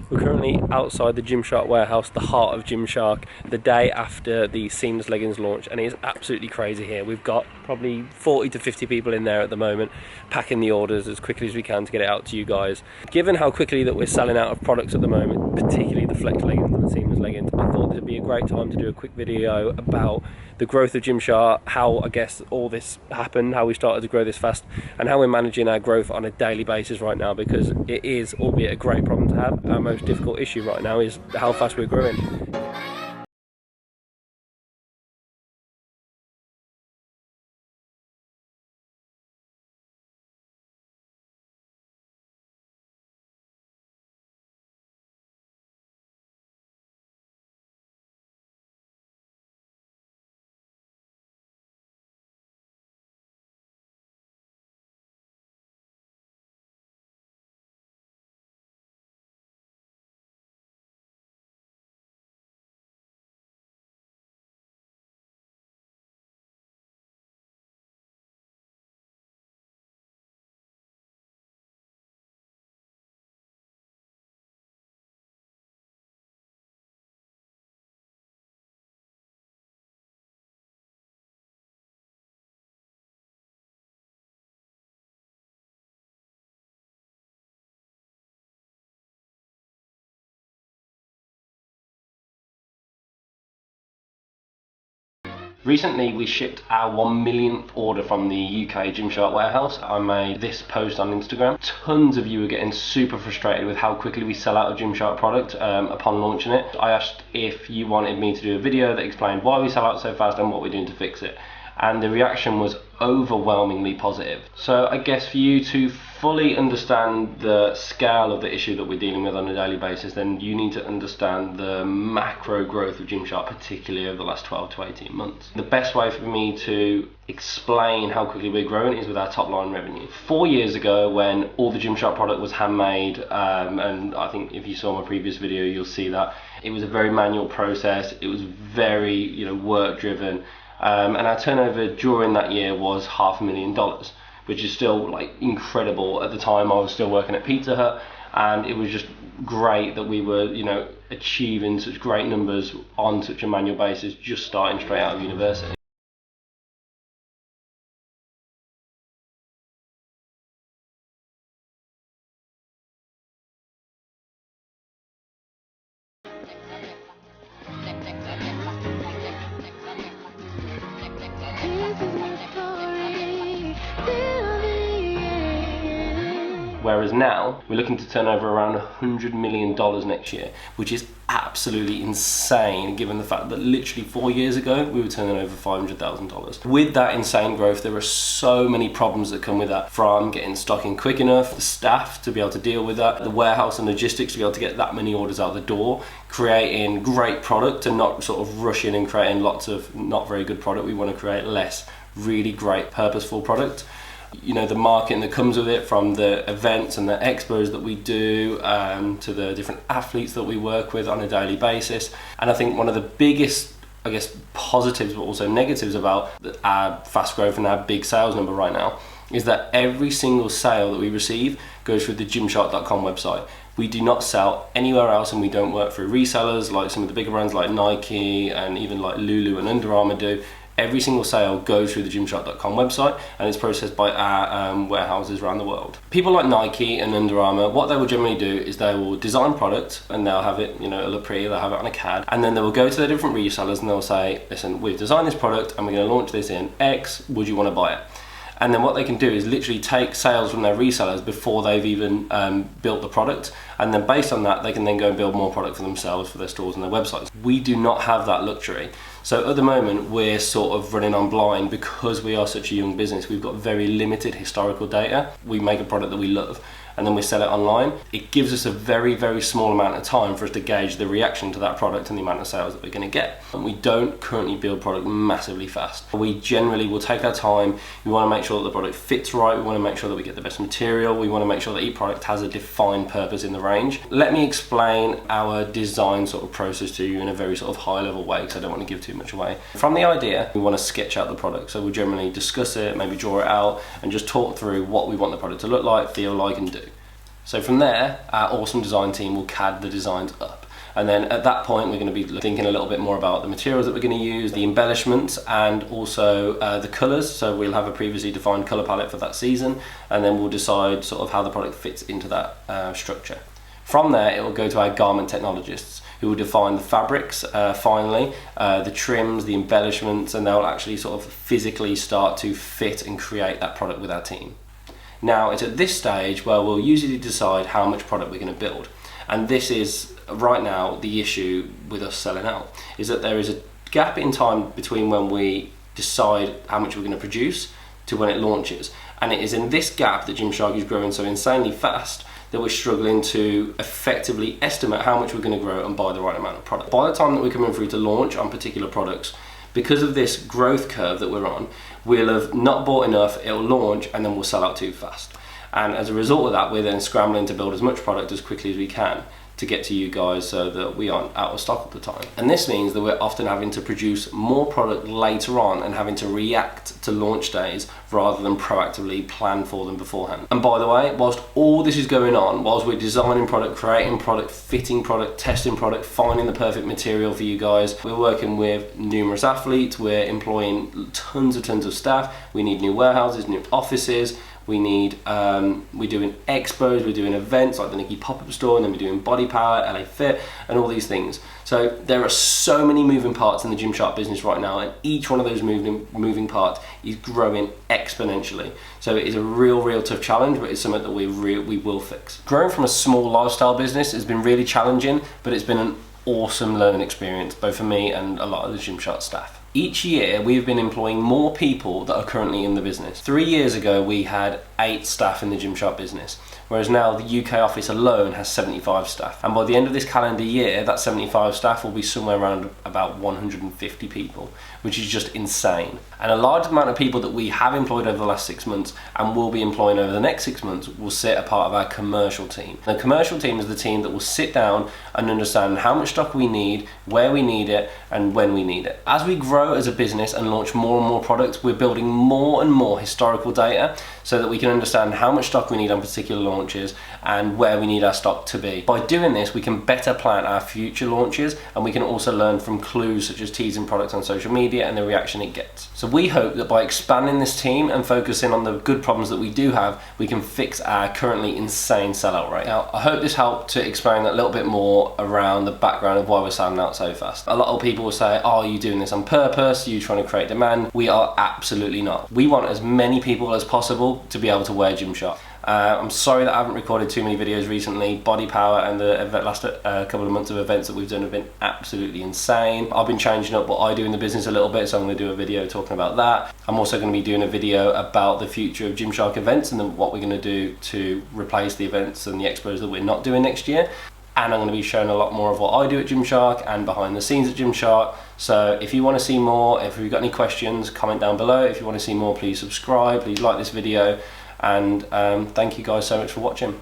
We're currently outside the Gymshark warehouse, the heart of Gymshark, the day after the seamless leggings launch, and it is absolutely crazy here. We've got probably 40 to 50 people in there at the moment, packing the orders as quickly as we can to get it out to you guys. Given how quickly that we're selling out of products at the moment, particularly the flex leggings and the seamless leggings, I thought it'd be a great time to do a quick video about the growth of Gymshark, how I guess all this happened, how we started to grow this fast, and how we're managing our growth on a daily basis right now, because it is, albeit a great problem to have, our most difficult issue right now is how fast we're growing. Recently we shipped our 1 millionth order from the UK Gymshark warehouse. I made this post on Instagram. Tons of you were getting super frustrated with how quickly we sell out of Gymshark product upon launching it. I asked if you wanted me to do a video that explained why we sell out so fast and what we're doing to fix it. And the reaction was overwhelmingly positive. So I guess for you to fully understand the scale of the issue that we're dealing with on a daily basis, then you need to understand the macro growth of Gymshark, particularly over the last 12 to 18 months. The best way for me to explain how quickly we're growing is with our top line revenue. 4 years ago, when all the Gymshark product was handmade, and I think if you saw my previous video, you'll see that it was a very manual process. It was very, work driven. And our turnover during that year was $500,000, which is still like incredible. At the time I was still working at Pizza Hut, and it was just great that we were achieving such great numbers on such a manual basis, just starting straight out of university. Whereas now, we're looking to turn over around $100 million next year, which is absolutely insane given the fact that literally 4 years ago, we were turning over $500,000. With that insane growth, there are so many problems that come with that, from getting stock in quick enough, the staff to be able to deal with that, the warehouse and logistics to be able to get that many orders out the door, creating great product and not sort of rushing and creating lots of not very good product. We want to create less really great purposeful product. The marketing that comes with it, from the events and the expos that we do, to the different athletes that we work with on a daily basis. And I think one of the biggest, positives but also negatives about our fast growth and our big sales number right now is that every single sale that we receive goes through the Gymshark.com website. We do not sell anywhere else, and we don't work through resellers like some of the bigger brands like Nike and even like Lulu and Under Armour do. Every single sale goes through the Gymshark.com website, and it's processed by our warehouses around the world. People like Nike and Under Armour, what they will generally do is they will design product, and they'll have it, it'll look pretty, they'll have it on a CAD, and then they will go to their different resellers and they'll say, listen, we've designed this product and we're going to launch this in X, would you want to buy it? And then what they can do is literally take sales from their resellers before they've even built the product, and then based on that they can then go and build more product for themselves, for their stores and their websites. We do not have that luxury. So at the moment we're sort of running on blind because we are such a young business. We've got very limited historical data. We make a product that we love and then we sell it online. It gives us a very, very small amount of time for us to gauge the reaction to that product and the amount of sales that we're going to get. And we don't currently build product massively fast. We generally will take our time. We want to make sure that the product fits right. We want to make sure that we get the best material. We want to make sure that each product has a defined purpose in the range. Let me explain our design sort of process to you in a very sort of high level way, because I don't want to give too much away. From the idea, we want to sketch out the product. So we'll generally discuss it, maybe draw it out and just talk through what we want the product to look like, feel like and do. So from there, our awesome design team will CAD the designs up. And then at that point, we're going to be thinking a little bit more about the materials that we're going to use, the embellishments, and also the colours. So we'll have a previously defined colour palette for that season, and then we'll decide sort of how the product fits into that structure. From there, it will go to our garment technologists, who will define the fabrics finally, the trims, the embellishments, and they'll actually sort of physically start to fit and create that product with our team. Now, it's at this stage where we'll usually decide how much product we're going to build. And this is, right now, the issue with us selling out, is that there is a gap in time between when we decide how much we're going to produce to when it launches. And it is in this gap that Gymshark is growing so insanely fast that we're struggling to effectively estimate how much we're going to grow and buy the right amount of product. By the time that we're coming through to launch on particular products, because of this growth curve that we're on, we'll have not bought enough, it'll launch, and then we'll sell out too fast. And as a result of that, we're then scrambling to build as much product as quickly as we can to get to you guys so that we aren't out of stock at the time. And this means that we're often having to produce more product later on and having to react to launch days rather than proactively plan for them beforehand. And by the way, whilst all this is going on, whilst we're designing product, creating product, fitting product, testing product, finding the perfect material for you guys, we're working with numerous athletes, we're employing tons of staff, we need new warehouses, new offices, we need, we're doing expos, we're doing events like the Nikki pop-up store, and then we're doing Body Power, LA Fit, and all these things. So there are so many moving parts in the Gymshark business right now, and each one of those moving parts is growing exponentially. So it is a real tough challenge, but it's something that we will fix. Growing from a small lifestyle business has been really challenging, but it's been an awesome learning experience, both for me and a lot of the Gymshark staff. Each year, we've been employing more people that are currently in the business. 3 years ago, we had 8 staff in the Gymshark business, whereas now the UK office alone has 75 staff. And by the end of this calendar year, that 75 staff will be somewhere around about 150 people, which is just insane. And a large amount of people that we have employed over the last 6 months and will be employing over the next 6 months will sit a part of our commercial team. The commercial team is the team that will sit down and understand how much stock we need, where we need it, and when we need it. As we grow as a business and launch more and more products, we're building more and more historical data so that we can understand how much stock we need on particular launches and where we need our stock to be. By doing this, we can better plan our future launches, and we can also learn from clues such as teasing products on social media and the reaction it gets. So we hope that by expanding this team and focusing on the good problems that we do have, we can fix our currently insane sellout rate. Now, I hope this helped to explain a little bit more around the background of why we're selling out so fast. A lot of people will say, oh, are you doing this on purpose? Are you trying to create demand? We are absolutely not. We want as many people as possible to be able to wear Gymshark. I'm sorry that I haven't recorded too many videos recently. Body Power and the last couple of months of events that we've done have been absolutely insane. I've been changing up what I do in the business a little bit, so I'm going to do a video talking about that. I'm also going to be doing a video about the future of Gymshark events and then what we're going to do to replace the events and the expos that we're not doing next year. And I'm going to be showing a lot more of what I do at Gymshark and behind the scenes at Gymshark. So if you want to see more, if you've got any questions, comment down below. If you want to see more, please subscribe, please like this video. And thank you guys so much for watching.